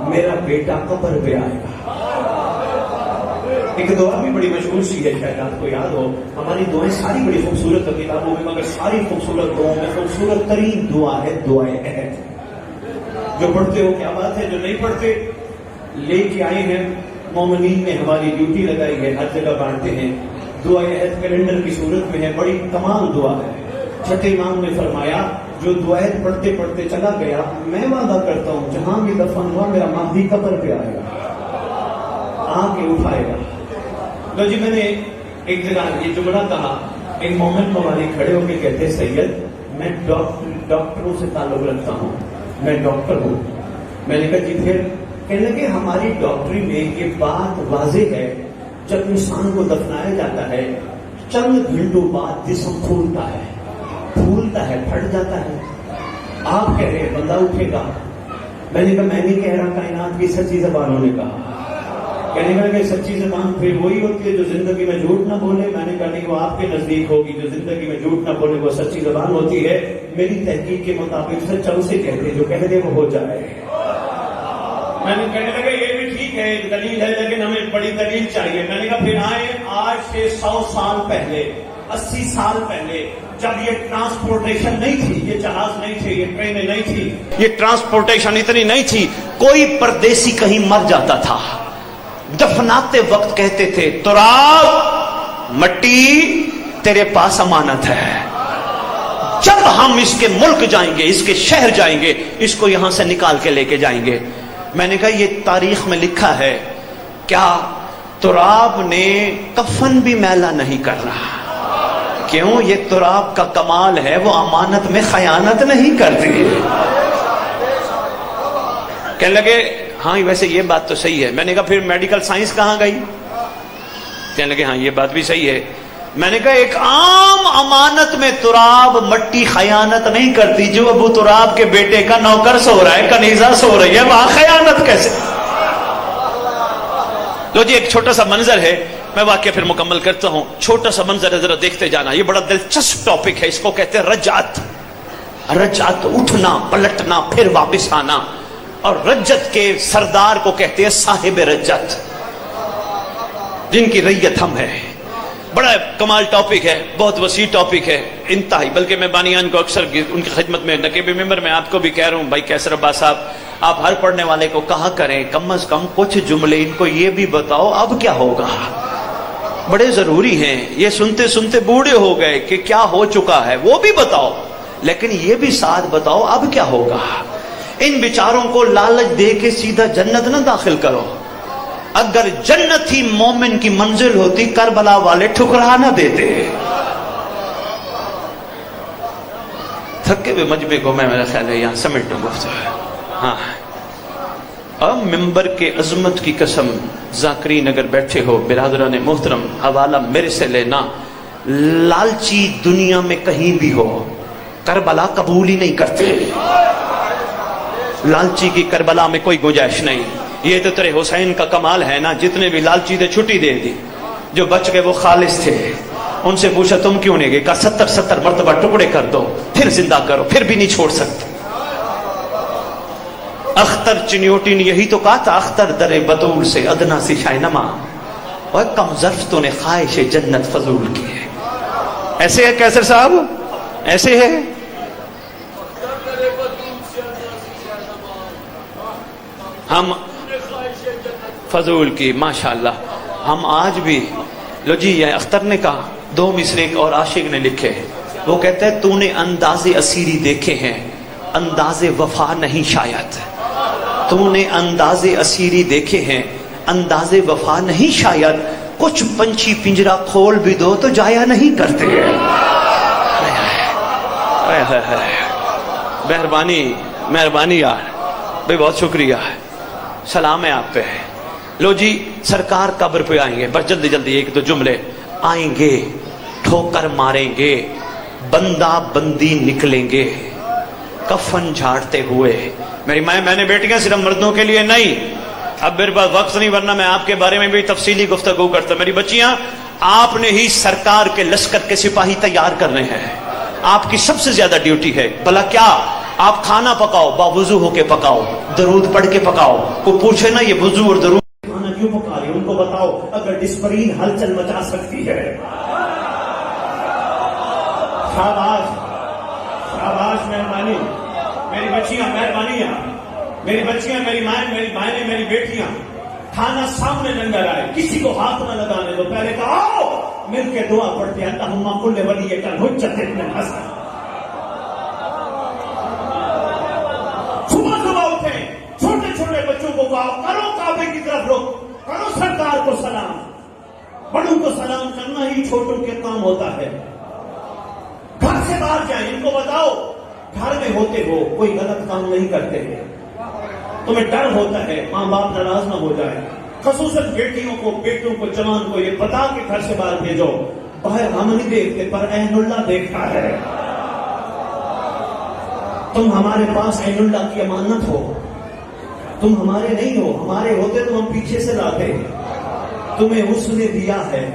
میرا بیٹا قبر پہ آئے گا۔ ایک دعا بھی بڑی مشہور سی ہے، شاید آپ کو یاد ہو، ہماری دعائیں ساری بڑی خوبصورت کتابوں میں، مگر ساری خوبصورت دعاؤں میں خوبصورت ترین دعا ہے دعائے عہد۔ جو پڑھتے ہو کیا بات ہے، جو نہیں پڑھتے لے کے آئے ہیں، مومنین نے ہماری ڈیوٹی لگائی ہے، ہر جگہ بانٹتے ہیں۔ دعائے عہد کیلنڈر کی صورت میں ہے، بڑی کمال دعا ہے۔ چھٹے امام نے فرمایا جو دعائے عہد پڑھتے پڑھتے چلا گیا، میں وعدہ کرتا ہوں جہاں بھی دفن ہوا میرا مہدی قبر پہ آئے گا، آ کے اٹھائے گا۔ لو جی، میں نے ایک جگہ یہ جملہ کہا، ایک مومن موالے کھڑے ہو کے کہتے سید میں ڈاکٹروں سے تعلق رکھتا ہوں، میں ڈاکٹر ہوں۔ میں نے کہا جی پھر؟ کہنے لگے ہماری ڈاکٹری میں یہ بات واضح ہے، جب انسان کو دفنایا جاتا ہے چند گھنٹوں بعد جسم پھولتا ہے، پھٹ جاتا ہے۔ آپ کہہ رہے ہیں بندہ اٹھے گا۔ میں نے کہا میں نہیں کہہ رہا، کائنات کی سچی زبانوں نے کہا۔ کہنے لگا کہ سچی زبان پھر وہی ہوتی ہے جو زندگی میں جھوٹ نہ بولے۔ میں نے کہا نہیں، وہ آپ کے نزدیک ہوگی، جو زندگی میں جھوٹ نہ بولے وہ سچی زبان ہوتی ہے۔ میری تحقیق کے مطابق سچا اسے کہتے جو کہہ دے وہ ہو جائے۔ میں نے کہنے لگا یہ بھی ٹھیک ہے، دلیل ہے، لیکن ہمیں بڑی دلیل چاہیے۔ میں نے کہا پھر آئے آج سے 100 سال پہلے، 80 سال پہلے، جب یہ ٹرانسپورٹیشن نہیں تھی، یہ جہاز نہیں تھے، یہ ٹرینیں نہیں تھی، یہ ٹرانسپورٹیشن اتنی نہیں تھی، کوئی پردیسی کہیں مر جاتا تھا، دفناتے وقت کہتے تھے تراب مٹی تیرے پاس امانت ہے، جب ہم اس کے ملک جائیں گے، اس کے شہر جائیں گے، اس کو یہاں سے نکال کے لے کے جائیں گے۔ میں نے کہا یہ تاریخ میں لکھا ہے، کیا تراب نے کفن بھی میلا نہیں کر رہا؟ کیوں؟ یہ تراب کا کمال ہے، وہ امانت میں خیانت نہیں کرتی۔ کہنے لگے ہاں ویسے یہ بات تو صحیح ہے۔ میں نے کہا پھر میڈیکل سائنس کہاں گئی؟ کہنے لگے ہاں یہ بات بھی صحیح ہے۔ میں نے کہا ایک عام امانت میں تراب مٹی خیانت نہیں کرتی، جو ابو تراب کے بیٹے کا نوکر سو رہا ہے، کنیزہ سو رہی ہے، وہاں خیانت کیسے؟ لو جی، ایک چھوٹا سا منظر ہے، میں واقعہ پھر مکمل کرتا ہوں۔ چھوٹا سا منظر ہے، ذرا دیکھتے جانا، یہ بڑا دلچسپ ٹاپک ہے، اس کو کہتے ہیں رجعت۔ رجعت اٹھنا پلٹنا پھر واپس آنا، اور رجت کے سردار کو کہتے ہیں صاحب رجت، جن کی ریت ہم ہے۔ بڑا کمال ٹاپک ہے، بہت وسیع ٹاپک ہے، انتہائی، بلکہ میں بانیان کو اکثر ان کی خدمت میں نقیب ممبر میں آپ کو بھی کہہ رہا ہوں، بھائی کیسر عباس صاحب، آپ ہر پڑھنے والے کو کہا کریں کم از کم کچھ جملے ان کو یہ بھی بتاؤ اب کیا ہوگا، بڑے ضروری ہیں۔ یہ سنتے سنتے بوڑھے ہو گئے کہ کیا ہو چکا ہے وہ بھی بتاؤ، لیکن یہ بھی ساتھ بتاؤ اب کیا ہوگا۔ ان بیچاروں کو لالچ دے کے سیدھا جنت نہ داخل کرو۔ اگر جنت ہی مومن کی منزل ہوتی، کربلا والے ٹھکرا نہ دیتے۔ تھکے ہوئے مجمع کو میں، میرا خیال ہے یہاں سمیٹ دوں گفتگو ہے۔ ہاں، اب ممبر کے عظمت کی قسم، ذاکرین اگر بیٹھے ہو برادران محترم، حوالہ میرے سے لینا، لالچی دنیا میں کہیں بھی ہو کربلا قبول ہی نہیں کرتے۔ لالچی کی کربلا میں کوئی گنجائش نہیں۔ یہ تو تیرے حسین کا کمال ہے نا، جتنے بھی لالچی تھے چھٹی دے دی، جو بچ گئے وہ خالص تھے۔ ان سے پوچھا تم کیوں نہیں گئے؟ کہا 70 مرتبہ ٹکڑے کر دو پھر زندہ کرو، پھر بھی نہیں چھوڑ سکتے۔ اختر چنیوٹی نے یہی تو کہا تھا، اختر در بطول سے ادنا سی شائنما، اور کم ظرف تو نے خواہش جنت فضول کی ہے۔ ایسے ہے کیسر صاحب، ایسے ہے۔ ہم فضول کی، ماشاءاللہ ہم آج بھی، لو جی یہ اختر نے کہا، دو مصرے ایک اور عاشق نے لکھے، وہ کہتے ہیں تو نے انداز اسیری دیکھے ہیں، انداز وفا نہیں شاید۔ تو نے انداز اسیری دیکھے ہیں، انداز وفا نہیں شاید، کچھ پنچھی پنجرا کھول بھی دو تو جایا نہیں کرتے۔ مہربانی یار بھائی، بہت شکریہ، سلام ہے آپ پہ۔ لو جی، سرکار قبر پہ آئیں گے، بس جلدی جلدی ایک دو جملے۔ آئیں گے ٹھوکر ماریں گے، بندہ بندی نکلیں گے، کفن جھاڑتے ہوئے۔ میری مائیں، میں نے بیٹیاں صرف مردوں کے لیے نہیں، اب میرے پاس وقت نہیں ورنہ میں آپ کے بارے میں بھی تفصیلی گفتگو کرتا۔ میری بچیاں، آپ نے ہی سرکار کے لشکر کے سپاہی تیار کرنے ہیں، آپ کی سب سے زیادہ ڈیوٹی ہے۔ بھلا کیا آپ کھانا پکاؤ، باوضو ہو کے پکاؤ، درود پڑھ کے پکاؤ۔ کوئی پوچھے نا یہ وضو اور درود کھانا کیوں پکا رہے، ان کو بتاؤ اگر اسپرین ہلچل مچا سکتی ہے. شاباش شاباش، مہربانی. میری بچیاں مہربانیاں، میری بچیاں، میری مائیں، میری بہنیں، میری بیٹیاں، کھانا سامنے لنگر آئے، کسی کو ہاتھ نہ لگانے دو. پہلے کہا آؤ مل کے دعا پڑھتے ہیں. اللہم کل ولی کا حجت ابن الحسن. صبح صبح اٹھے، چھوٹے چھوٹے بچوں کو کہا کرو کعبے کی طرف رخ، کرو سرکار کو سلام. بڑوں کو سلام کرنا ہی چھوٹوں کے کام ہوتا ہے. گھر سے باہر جائیں، ان کو بتاؤ گھر میں ہوتے ہو کوئی غلط کام نہیں کرتے ہیں. تمہیں ڈر ہوتا ہے ماں باپ ناراض نہ ہو جائے. خصوصاً بیٹیوں کو، بیٹوں کو، جوان کو یہ بتا کے گھر سے باہر بھیجو. باہر ہم نہیں دیکھتے پر عین اللہ دیکھتا ہے. تم ہمارے پاس عین اللہ کی امانت ہو، تم ہمارے نہیں ہو. ہمارے ہوتے تو ہم پیچھے سے لاتے. تمہیں اس نے دیا ہے،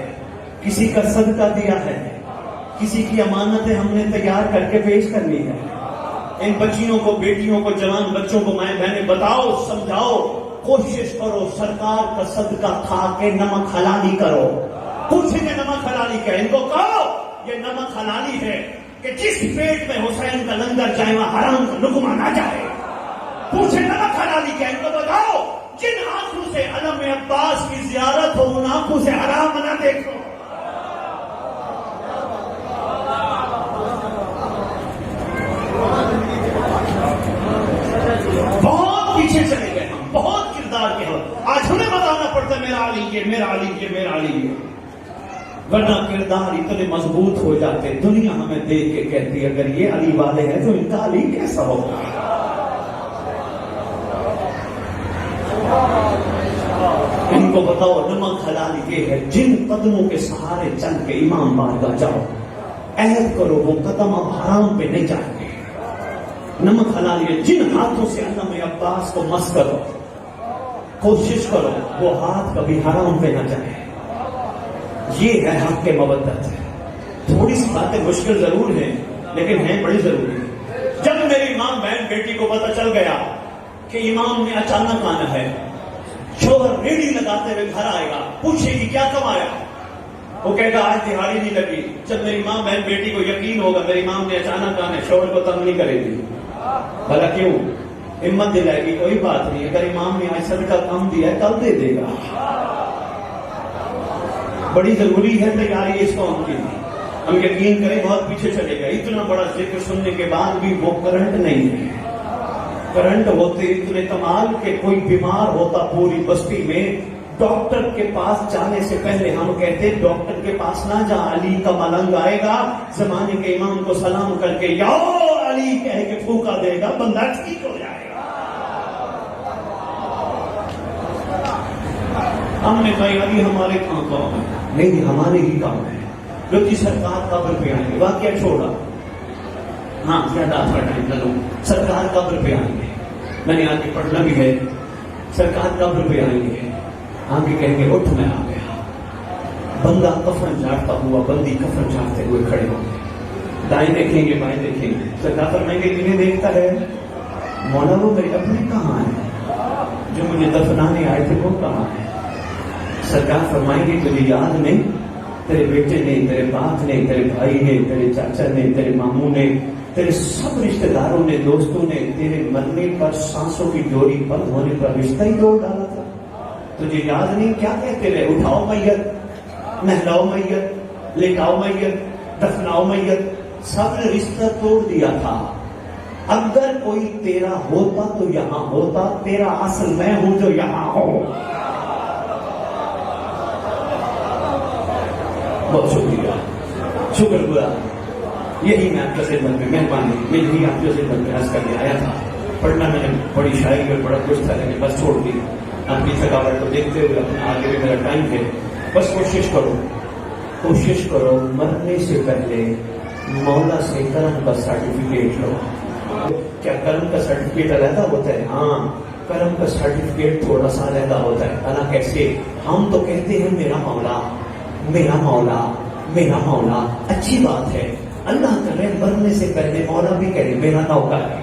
کسی کا صدقہ دیا ہے، کسی کی امانتیں ہم نے تیار کر کے پیش کر لی ہے. ان بچیوں کو، بیٹیوں کو، جوان بچوں کو مائیں بہنیں بتاؤ، سمجھاؤ، کوشش کرو سرکار کا صدقہ کھا کے نمک حلالی کرو. پوچھیں گے نمک حلالی کیا؟ ان کو کہو یہ نمک حلالی ہے کہ جس پیٹ میں حسین کا لنگر جائے وہاں حرام کا لقمہ نہ جائے. پوچھیں نمک حلالی کیا؟ ان کو بتاؤ جن آنکھوں سے علم عباس کی زیارت ہو ان آنکھوں سے حرام نہ دیکھو. بہت پیچھے چلے گئے ہم، بہت کردار کے ہم. آج ہمیں بتانا پڑتا ہے میرا علی یہ، میرا علی یہ، میرا علی یہ. ورنہ کردار اتنے مضبوط ہو جاتے، دنیا ہمیں دیکھ کے کہتی اگر یہ علی والے ہیں تو ان کا علی کیسا ہوگا. ان کو بتاؤ نمک حلال یہ ہے جن قدموں کے سہارے چل کے امام بارگاہ جاؤ، عہد کرو وہ قدم اب حرام پہ نہیں جائیں گے. نمک حلال یہ جن ہاتھوں سے علم عباس کو مس کرو، کوشش کرو وہ ہاتھ کبھی حرام پہ نہ جائے. یہ ہے حق کے مودت. تھوڑی سی باتیں مشکل ضرور ہیں لیکن ہیں بڑی ضروری. جب میری ماں بہن بیٹی کو پتہ چل گیا کہ امام نے اچانک آنا ہے، شوہر ریڑھی لگاتے ہوئے گھر آئے گا، پوچھے گی کیا کمایا؟ وہ کہے گا آج دہاڑی نہیں لگی. جب میری ماں بہن بیٹی کو یقین ہوگا میری ماں نے اچانک آنا ہے، شوہر کو تنگ نہیں کرے گی. بھلا کیوں؟ ہمت دلائے گی کوئی بات نہیں، اگر امام نے آج صدقہ کم دیا ہے کل دے دے گا. بڑی ضروری ہے تیاری اس قوم کی. ہم یقین کریں بہت پیچھے چلے گئے. اتنا بڑا ذکر سننے کے بعد بھی وہ کرنٹ نہیں ہے. کرنٹ ہوتے اتنے کمال کہ کوئی بیمار ہوتا پوری بستی میں، ڈاکٹر کے پاس جانے سے پہلے ہم کہتے ڈاکٹر کے پاس نہ جا، علی کا ملنگ آئے گا زمانے کے امام کو سلام کر کے یا علی کہہ کے پھونکا دے گا، بندہ ٹھیک ہو جائے گا. ہم نے کہا علی ہمارے کہاں کام ہے؟ نہیں ہمارے ہی کام ہے. جو جی سرکار قبر پہ آئیں گے، واقعہ چھوڑا، ہاں زیادہ تھوڑا ٹائم لگو. سرکار قبر پہ آئیں گے، میں نے آگے پڑھنا بھی ہے. سرکار قبر پہ آئیں گے، آگے کہیں گے اٹھ میں آ گیا. بندہ کفن جھاڑتا ہوا، بندی کفن جھاڑتے ہوئے کھڑے ہوں گے. دائیں دیکھیں گے، بائیں دیکھیں گے. سرکار فرمائیں گے کنہیں دیکھتا ہے؟ مولا وہ میرے اپنے کہاں ہیں؟ جو مجھے دفنانے آئے تھے وہ کہاں ہیں؟ سرکار فرمائیں گے تجھے یاد نہیں؟ تیرے بیٹے نے، تیرے باپ نے، تیرے بھائی نے، تیرے چاچا نے، تیرے ماموں نے، تیرے سب رشتہ داروں نے، دوستوں نے تیرے مرنے پر، سانسوں کی ڈوری بند ہونے پر رشتہ ہی توڑ ڈالا تھا. تجھے یاد نہیں؟ کیا کہتے رہے؟ اٹھاؤ میت، نہلاؤ میت، لٹاؤ میت، دفناؤ میت. سب نے رشتہ توڑ دیا تھا. اگر کوئی تیرا ہوتا تو یہاں ہوتا، تیرا اصل میں ہوں جو یہاں ہوں. بہت شکریہ، شکر گزار. یہی میں آپ کے خدمت میں مہربانی، میں یہی آپ کے خدمت میں عرض کرنے آیا تھا. پڑھنا میں نے بڑی شاعری میں بڑا کچھ تھا لیکن بس چھوڑ دی. آپ کی تھکاوٹ کو دیکھتے ہوئے اپنا آگے بھی میرا ٹائم ہے. بس کوشش کرو مرنے سے پہلے مولا سے کرم کا سرٹیفکیٹ لو. کیا کرم کا سرٹیفکیٹ علیحدہ ہوتا ہے؟ ہاں، کرم کا سرٹیفکیٹ تھوڑا سا علیحدہ ہوتا ہے. اللہ کیسے؟ ہم تو کہتے ہیں میرا مولا، میرا مولا، میرا مولا. اچھی بات ہے، اللہ کرے مرنے سے پہلے مولا بھی کہے میرا نوکر ہے.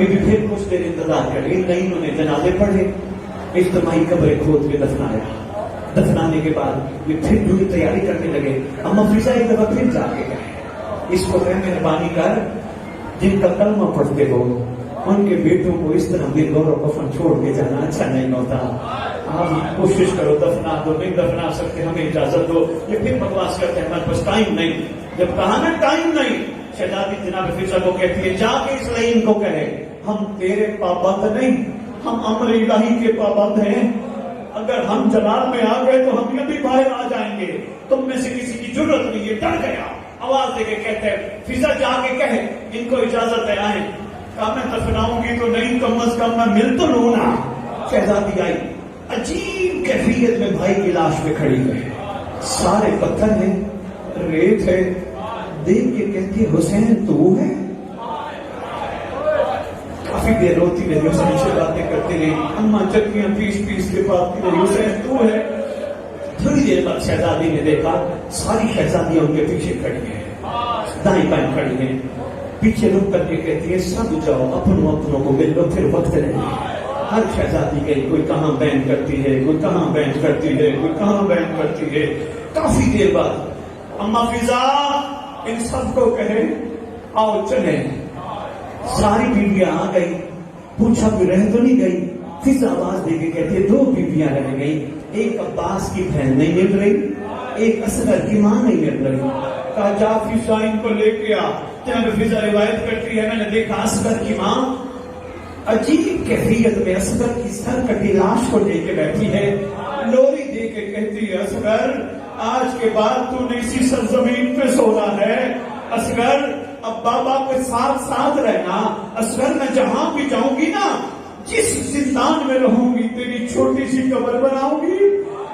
بی بی پھر کچھ دیر انتظار کری، نہیں انہوں نے جنازے پڑھے، اجتماعی قبریں کھود کے دفنایا۔ دفنانے کے بعد یہ پھر پوری تیاری کرنے لگے۔ اما فضا ایک دفعہ پھر جا کے گئے، اس کو کہ مہربانی کر، جن کا کلمہ پڑھتے ہو ان کے بیٹوں کو اس طرح بے گور و کفن چھوڑ کے جانا اچھا نہیں ہوتا، آپ کوشش کرو دفنا دو، نہیں دفنا سکتے ہمیں اجازت دو۔ یہ پھر بکواس کرتے ہیں ہمارے پاس ٹائم نہیں۔ جب کہا نا ٹائم نہیں، شہزادی جناب فضا کو کہتی ہے جا کے اس لعین کو کہے ہم تیرے پابند نہیں، ہم امر الہی کے پابند ہیں، اگر ہم جلال میں آ گئے تو ہم یہ بھی باہر آ جائیں گے، تم میں سے کسی کی ضرورت نہیں۔ یہ ڈر گیا، آواز دے کے کہتے ہیں فضا جا کے کہے ان کو اجازت ہے آئیں۔ کہا میں دفناؤں گی تو نہیں، کم از کم میں مل تو لوں نا۔ شہزادی آئی، عجیب کیفیت میں بھائی کی لاش پہ کھڑی ہے، سارے پتھر ہیں، ریت ہے، دیکھ کے کہتی ہے حسین تو ہے؟ کافی دیر روتی رہی، حسین سے باتیں کرتی رہی، اماں چکیاں پیس پیس کے پاتی رہی، حسین تو ہے؟ تھوڑی دیر بعد شہزادی نے دیکھا ساری شہزادیاں ان کے پیچھے کھڑی ہیں، دائیں بائیں کھڑی ہیں، پیچھے رک کر کے کہتی ہے سب جاؤ اپنوں کو مل لو، پھر وقت نہیں۔ ہر شہزادی گئی، کوئی کہاں بین کرتی ہے، کوئی کہاں بین کرتی ہے، کوئی کہاں بین کرتی ہے۔ کافی دیر بعد اما فضا ان سب کو کہے آؤ چلے۔ ساری بیویاں آ گئی، پوچھا کوئی رہ تو نہیں گئی؟ فضا آواز دے کے کہتی ہے دو بیویاں رہ گئی، ایک عباس کی بہن نہیں مل رہی، ایک اصغر کی ماں نہیں مل رہی۔ کہا جا فضا ان کو لے کے آ۔ جناب فضا روایت کرتی ہے میں نے دیکھا اصغر کی ماں عجیب کیفیت میں اصغر کی سر کٹی لاش کو لے کے بیٹھی ہے، لوری دے کے کہتی ہے اصغر آج کے بعد تو نے اسی سرزمین پہ سونا ہے، اصغر اب بابا کے ساتھ ساتھ رہنا، اصغر میں جہاں بھی جاؤں گی نا، جس زندان میں رہوں گی تیری چھوٹی سی قبر بناؤں گی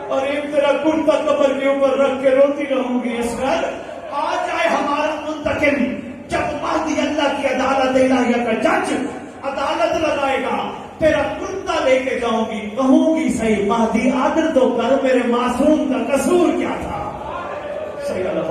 اور ایک طرح کرتا قبر کے اوپر رکھ کے روتی رہوں گی۔ اصغر آ جائے ہمارا منتقم، جب مہدی اللہ کی عدالت الہیہ کا جج عدالت لگائے گا تیرا کرتا لے کے جاؤں گی، کہوں گی صحیح مہدی عادل تو کر، میرے معصوم کا قصور کیا تھا؟ صحیح اللہ